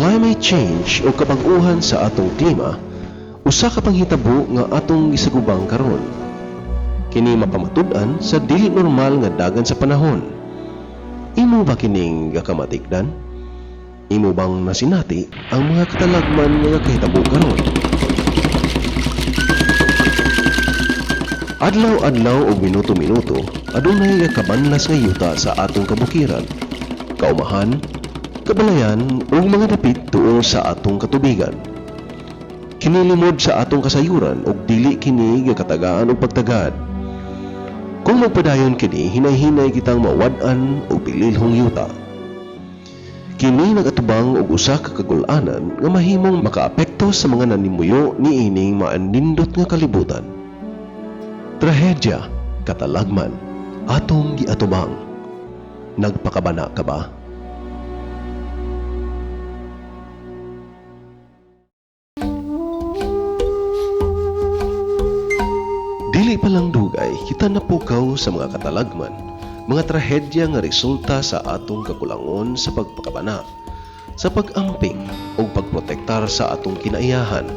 climate change o kabag-uhan sa atong klima usa ka panghitabo nga atong gisagubang karon. Kini mapamatud-an sa dili normal nga dagan sa panahon. Imo ba kining gakamatikdan? Imo bang nasinati ang mga katalagman nga kahitabo karon? Adlaw-adlaw o minuto-minuto, adunay kabanlas nga yuta sa atong kabukiran, kaumahan, kabalayan o mga dapit tuo sa atong katubigan. Kinilimod sa atong kasayuran og dili kini gakatagaan og pagtagad. Kung magpadayon kini, hinay-hinay kitang mawad-an og pililhong yuta. Kini nagatubang og usa ka kagul-anan nga mahimong makaapekto sa mga nanimuyo niining maanindot nga kalibutan. Trahedya, katalagman, atong giatubang. Nagpakabana ka ba? Dili pa lang dugay, kita napukaw sa mga katalagman, mga trahedya nga resulta sa atong kakulangon sa pagpakabana, sa pag-amping o pagprotektar sa atong kinaiyahan.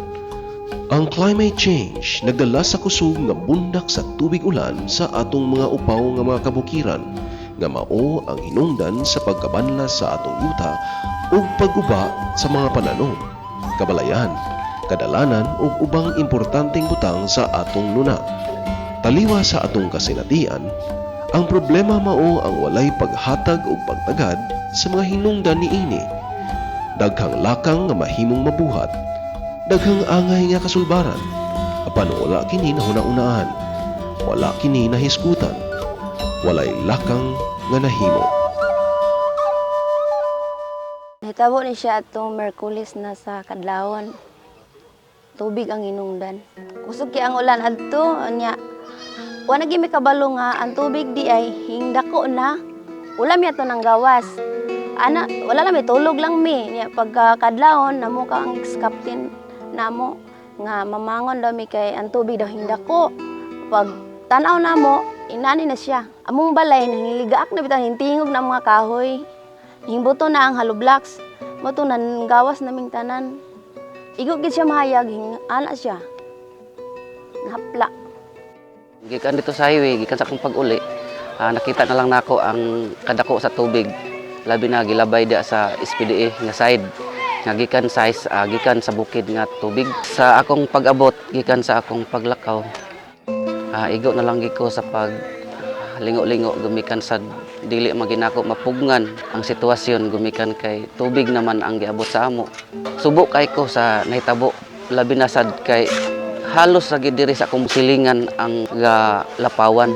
Ang climate change nagdala sa kusog nga bundak sa tubig ulan sa atong mga upaw nga mga kabukiran, nga mao ang hinungdan sa pagkabanlas sa atong yuta ug pagguba sa mga pananom, kabalayan, kadalanan ug ubang importanteng butang sa atong luna. Taliwa sa atong kasinatian, ang problema mao ang walay paghatag ug pagtagad sa mga hinungdan niini. Daghang lakang nga mahimong mabuhat, daghang angay nga kasulbaran, apan wala kini nahuna-unaan, wala kini nahisgutan, walay lakang nga nahimo. Nahitabo ni siya atong Merkulis na sa kadlawon. Tubig ang hinungdan. Kusog kay ang ulan adto nya. Wa na gimi kabalo nga ang tubig di ay hingdako na. Ulam yato nang gawas. Ana wala lang may tulog lang mi nya pagka kadlawon namo ka ang ex-captain namo nga mamangon daw mi kay ang tubig daw hingdako. Pag tanaw namo inani na siya. Among balay nangiligaak na bitaw hintingog na mga kahoy. Hingbuto na ang hollow blocks. Mo to nan gawas naming tanan. Igo gid siya mahayag ana siya. Nahapla. Gikan dito sa highway, gikan sa akong pag-uli, nakita na lang nako ang kadako sa tubig. Labi na gilabay dia sa SPDA nga side. Nga gikan size, gikan sa bukid nga tubig. Sa akong pag-abot, gikan sa akong paglakaw. Igo na lang giko sa pag lingo-lingo gumikan sa dili maginako mapugngan ang sitwasyon gumikan kay tubig naman ang giabot sa amo. Subok kay ko sa nahitabo labi na sad kay halos lagi diri sa akong silingan ang lapawan.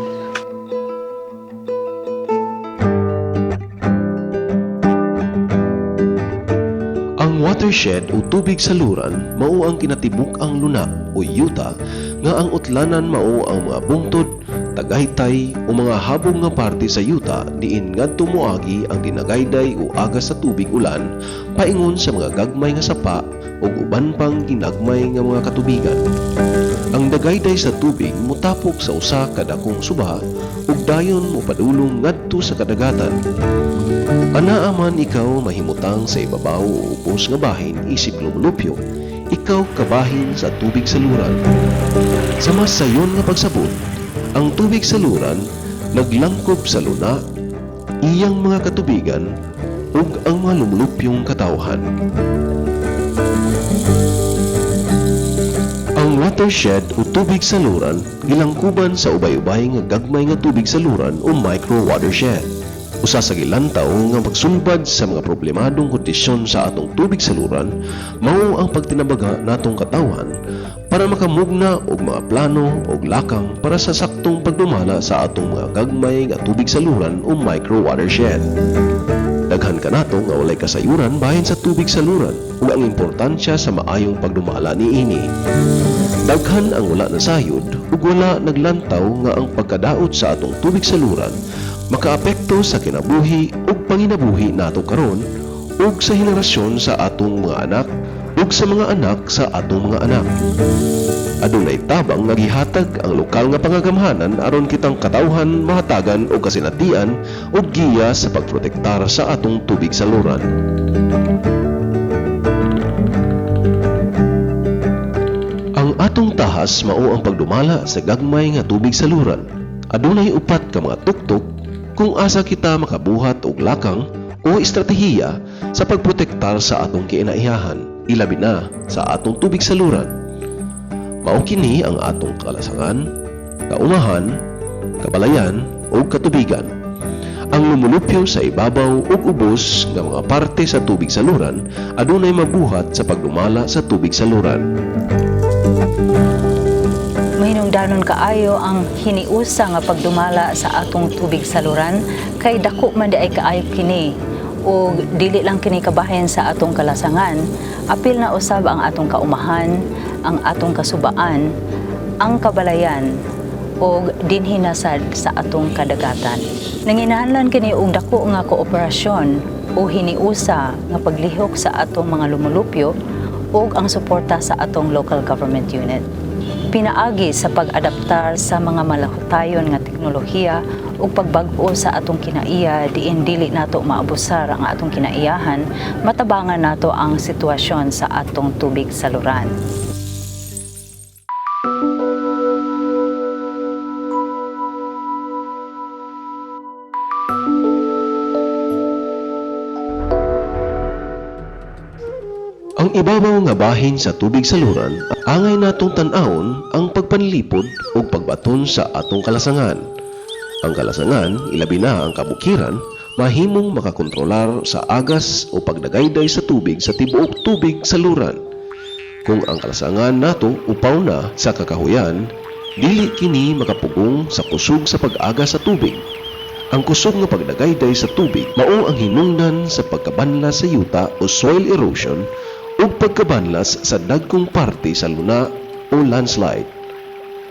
Ang watershed o tubig saluran mao ang kinatibuk ang luna o yuta nga ang utlanan mao ang mga bungtod, tagaytay o mga habong nga parte sa yuta diin ngadto moagi ang dinagayday o agas sa tubig ulan paingon sa mga gagmay nga sapa ug uban pang ginagmay nga mga katubigan. Ang dagayday sa tubig mutapok sa usa ka dakong suba ug dayon mopadulong ngadto sa kadagatan. Anaa man ikaw mahimutang sa ibabaw o ubos nga bahin isip lumulupyo, ikaw kabahin sa tubig saluran. Sa mas sayon nga pagsabot, ang tubig saluran naglangkob sa luna, iyang mga katubigan ug ang mga lumulupyong katawhan. Ang watershed o tubig saluran gilangkuban sa ubay-ubay nga gagmay nga tubig saluran o micro watershed. Usa sa gilantaw nga pagsulbad sa mga problemadong kondisyon sa atong tubig saluran mao ang pagtinabaga natong katawhan para makamugna og mga plano og lakang para sa saktong pagdumala sa atong mga gagmay nga tubig saluran o micro watershed. Daghan ka nato nga walay kasayuran bahin sa tubig saluran ug ang importansya sa maayong pagdumala niini. Daghan ang wala nasayod ug wala naglantaw nga ang pagkadaot sa atong tubig saluran makaapekto sa kinabuhi ug panginabuhi nato karon ug sa henerasyon sa atong mga anak ug sa mga anak sa atong mga anak. Adunay tabang nagihatag ang lokal nga pangagamhanan aron kitang katawhan mahatagan og kasinatian ug giya sa pagprotektar sa atong tubig saluran. atong tahas mao ang pagdumala sa gagmay nga tubig saluran. Adunay upat ka mga tuktok kung asa kita makabuhat og lakang o estratehiya sa pagprotektar sa atong kinaiyahan, ilabi na sa atong tubig saluran. Mao kini ang atong kalasangan, kaumahan, kabalayan o katubigan. Ang lumulupyo sa ibabaw ug ubos nga mga parte sa tubig saluran adunay mabuhat sa pagdumala sa tubig saluran. Mahinungdanon kaayo ang hiniusa nga pagdumala sa atong tubig saluran kay dako man di ay kaayo kini o dili lang kini kabahin sa atong kalasangan, apil na usab ang atong kaumahan, ang atong kasubaan, ang kabalayan o dinhinasad sa atong kadagatan. Nanginahanglan kini og dako nga kooperasyon o hiniusa nga paglihok sa atong mga lumulupyo ug ang suporta sa atong local government unit. Pinaagi sa pag-adaptar sa mga malahutayon nga teknolohiya ug pagbag-o sa atong kinaiya diin dili nato maabusar ang atong kinaiyahan, matabangan nato ang sitwasyon sa atong tubig saluran. Ang ibabaw nga bahin sa tubig saluran, angay natong tan-awon ang pagpanlipod o pagbaton sa atong kalasangan. Ang kalasangan, ilabi na ang kabukiran, mahimong makakontrolar sa agas o pagdagayday sa tubig sa tibuok tubig saluran. Kung ang kalasangan nato upaw na sa kakahuyan, dili kini makapugong sa kusog sa pag-aga sa tubig. Ang kusog nga pagdagayday sa tubig mao ang hinungdan sa pagkabanlas sa yuta o soil erosion ug pagkabanlas sa dagkong parte sa luna o landslide.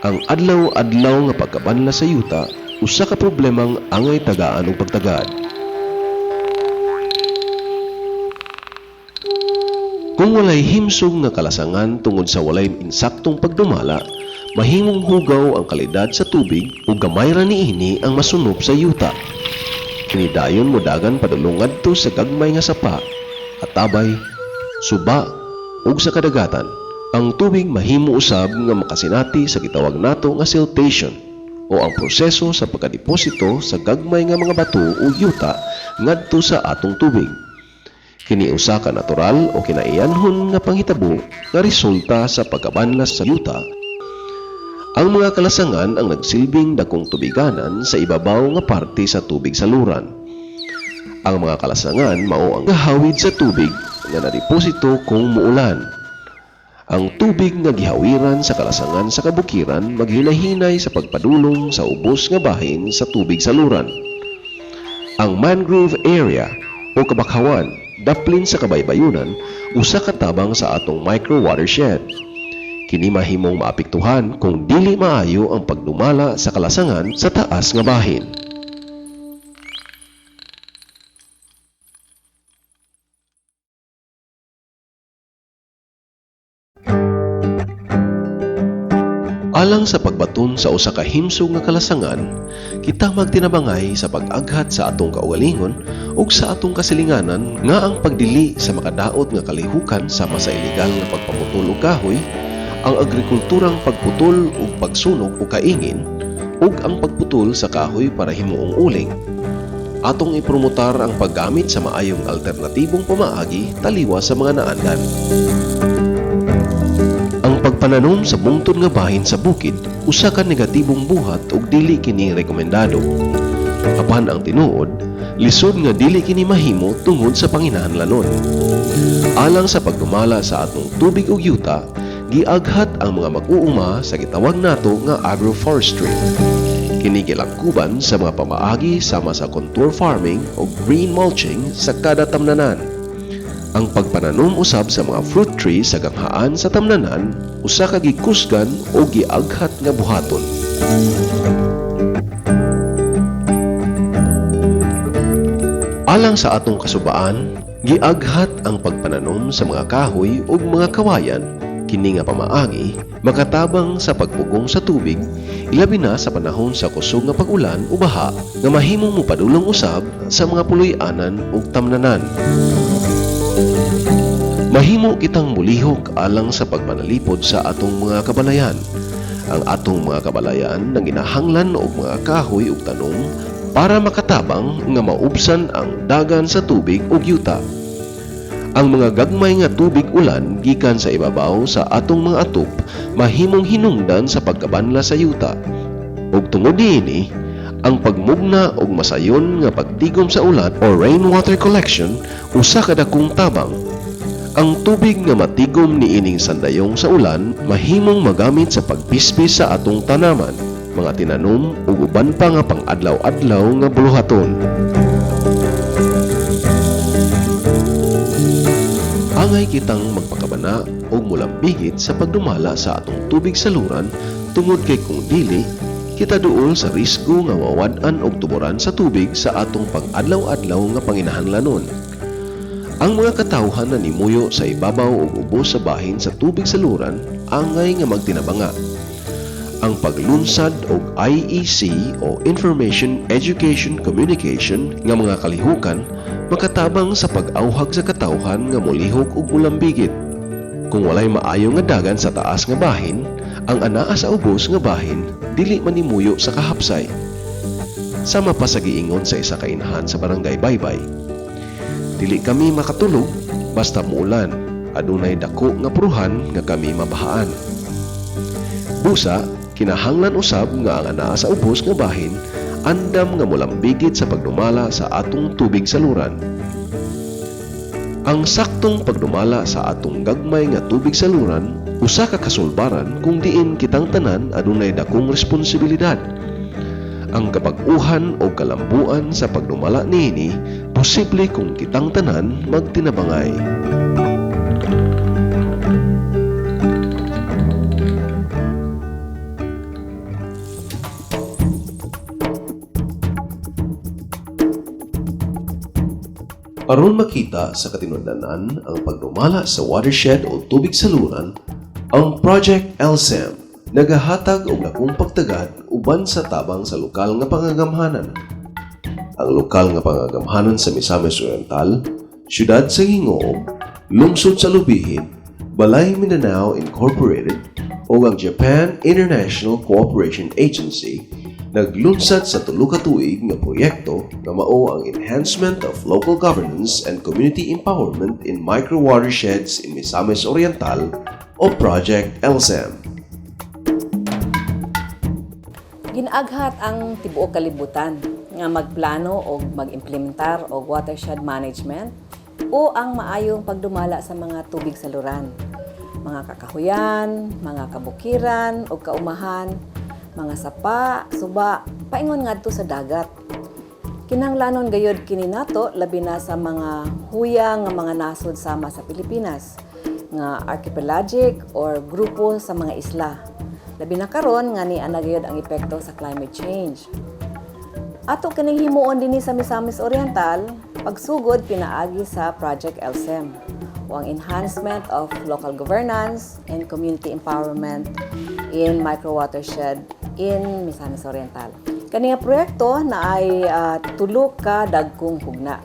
Ang adlaw-adlaw nga pagkabanlas sa yuta usa ka problemang angay tagaan og pagtagad. Kung walay himsog nga kalasangan tungod sa walay insaktong pagdumala, mahimong hugaw ang kalidad sa tubig ug gamay ra niini ang masunop sa yuta. Kinidayon mo dagan padulong ngadto sa gagmay nga sapa, katabay, suba ug sa kadagatan. Ang tubig mahimo usab nga makasinati sa gitawag nato nga siltation o ang proseso sa pagkadeposito sa gagmay nga mga bato o yuta ngadto sa atong tubig. Kini usa ka natural o kinaiyanhon nga panghitabo nga resulta sa pagkabanlas sa yuta. Ang mga kalasangan ang nagsilbing dakong tubiganan sa ibabaw nga parte sa tubig saluran. Ang mga kalasangan mao ang gahawid sa tubig nga nadeposito kung muulan. Ang tubig nga gihawiran sa kalasangan sa kabukiran maghinahinay sa pagpadulong sa ubos nga bahin sa tubig saluran. Ang mangrove area o kabakhawan daplin sa kabaybayunan usa ka tabang sa atong micro watershed. Kini mahimong maapektuhan kung dili maayo ang pagdumala sa kalasangan sa taas nga bahin. Alang sa pagbaton sa usa ka himsog nga kalasangan, kita magtinabangay sa pag-aghat sa atong kaugalingon ug sa atong kasilinganan nga ang pagdili sa makadaot nga kalihukan sama sa ilegal nga pagpaputol og kahoy, ang agrikulturang pagputol ug pagsunog o kaingin ug ang pagputol sa kahoy para himuong uling. Atong ipromotar ang paggamit sa maayong alternatibong pamaagi taliwas sa mga naandan. Ang pagpananom sa bungtod nga bahin sa bukid usa ka negatibong buhat ug dili kini rekomendado. Apan ang tinuod, lisod nga dili kini mahimo tungod sa panginahanglanon. Alang sa pagdumala sa atong tubig ug yuta, giaghat ang mga mag-uuma sa gitawag nato nga agroforestry. Kini gilangkuban sa mga pamaagi sama sa contour farming o green mulching sa kada tamnanan. Ang pagpananom usab sa mga fruit trees sa ganghaan sa tamnanan usa ka gikusgan o giaghat nga buhaton. Alang sa atong kasubaan, giaghat ang pagpananom sa mga kahoy ug mga kawayan. Kini nga pamaagi makatabang sa pagpugong sa tubig, ilabi na sa panahon sa kusog nga pag-ulan o baha nga mahimong mopadulong usab sa mga puloy-anan ug tamnanan. Mahimo kitang mulihok alang sa pagpanalipod sa atong mga kabalayan. Ang atong mga kabalayan nang ginahanglan og mga kahoy ug tanom para makatabang nga maubsan ang dagan sa tubig ug yuta. Ang mga gagmay nga tubig ulan gikan sa ibabaw sa atong mga atop mahimong hinungdan sa pagkabanla sa yuta. Ug tungod niini, ang pagmugna og masayon nga pagtigom sa ulan o rainwater collection usa ka dakong tabang. Ang tubig nga matigom niining sandayong sa ulan mahimong magamit sa pagpispis sa atong tanaman, mga tinanom ug uban pa nga pang-adlaw-adlaw nga buluhaton. Angay kitang magpakabana o mulambigit sa pagdumala sa atong tubig saluran tungod kay kung dili, kita duol sa risgo nga mawad-an og tuburan sa tubig sa atong pang-adlaw-adlaw nga panginahanglanon. Ang mga katawhan na nimuyo sa ibabaw o ubos sa bahin sa tubig saluran angay nga magtinabanga. Ang paglunsad og IEC o Information Education Communication nga mga kalihukan makatabang sa pag-awhag sa katawhan nga molihok og mulambigit. Kung walay maayo nga dagan sa taas nga bahin, ang anaa sa ubos nga bahin dili manimuyo sa kahapsay. Sama pa sa giingon sa isa ka inahan sa barangay Baybay. Dili kami makatulog basta muulan, adunay dako nga puruhan nga kami mabahaan. Busa, kinahanglan usab nga ang anaa sa ubos nga bahin andam nga mulambigit sa pagdumala sa atong tubig saluran. Ang saktong pagdumala sa atong gagmay nga tubig saluran usa ka kasulbaran kung diin kitang tanan adunay dakong responsibilidad. Ang kapag-uhan o kalambuan sa pagdumala niini posible kung kitang tanan magtinabangay. Aron makita sa katinuddanan ang pagdumala sa watershed o tubig saluran, ang Project LSEM nagahatag og dakong pagtagad uban sa tabang sa lokal nga pangagamhanan. Ang lokal nga pangagamhanan sa Misamis Oriental, Siyudad sa Hingoob, Lungsod sa Lubihin, Balay Mindanao Incorporated o ang Japan International Cooperation Agency naglunsad sa tulo ka tuig nga proyekto nga mao ang Enhancement of Local Governance and Community Empowerment in Micro Watersheds in Misamis Oriental o Project LSEM. Ginaaghat ang tibuok kalibutan nga magplano o mag-implementar og watershed management o ang maayong pagdumala sa mga tubig saluran, mga kakahuyan, mga kabukiran o kaumahan, mga sapa, suba, paingon ngadto sa dagat. Kinahanglanon gayud kini nato labi na sa mga huyang nga mga nasod sama sa Pilipinas, nga archipelagic or grupo sa mga isla. Labi na karon nga ni anagayod ang epekto sa climate change. Ato kining himuon dinhi sa Misamis Oriental, pagsugod pinaagi sa Project LSEM o ang Enhancement of Local Governance and Community Empowerment in Micro Watershed in Misamis Oriental. Kani nga proyekto na ay tulo ka dagkong hugna.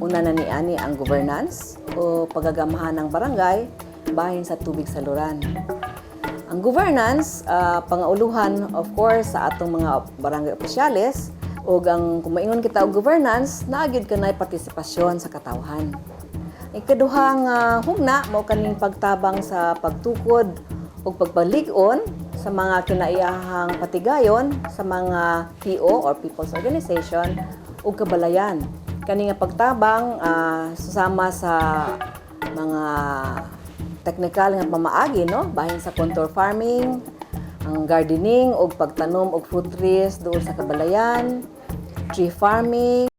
Una na niani ang governance o pagagamahan ng barangay bahin sa tubig saluran. Ang governance, pangauluhan of course sa atong mga barangay opisyales o ang kumaingon kita og governance, naagid kanay partisipasyon sa katawhan. Ikaduhang hugna mao kaning pagtabang sa pagtukod o pagpalig-on sa mga kinaiyahang patigayon sa mga PO or People's Organization o kabalayan. Kani nga pagtabang susama sa mga technical nga pamaagi, no? Bahin sa contour farming, ang gardening o pagtanom og fruit trees doon sa kabalayan, tree farming,